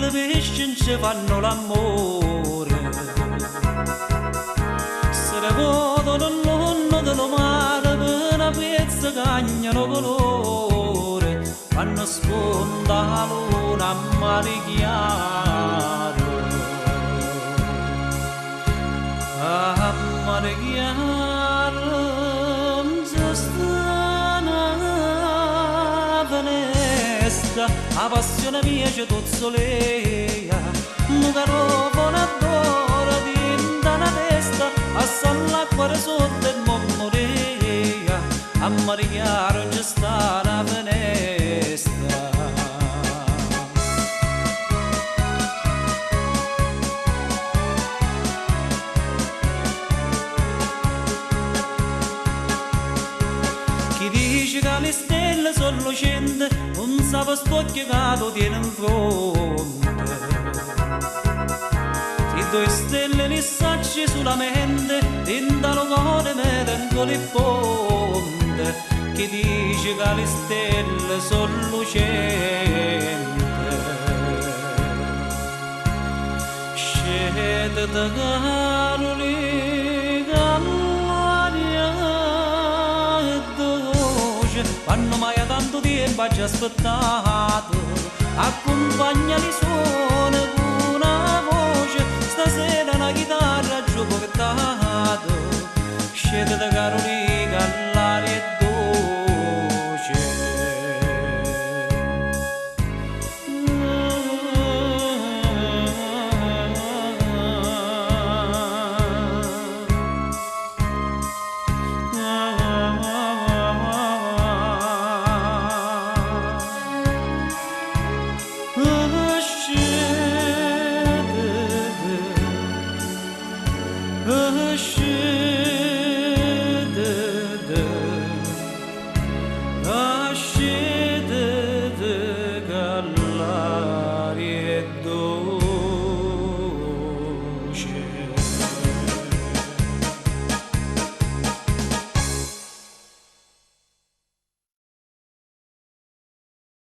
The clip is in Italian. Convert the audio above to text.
di pesci non ci fanno l'amore. Se ne vedono l'onno dello mare per una pezza cagnano colore, fanno sponda la luna a mare chiaro. A mare chiaro si sta una finestra, la passione mia c'è tozzoleia, un garofone adoro tinta una testa, assai l'acqua sotto e mormorea, a mare chiaro c'è sta una finestra. Chi dice che le stelle sono lucente, non sa per spocchio che lo tiene in fronte. Se due stelle ne sacci sulla mente, tinta lo cuore melancoli e ponte. Chi dice che le stelle sono lucente, scende da Caroli Callaria e dolce, quando mai ha tanto tempo ci ha aspettato, accompagna le suone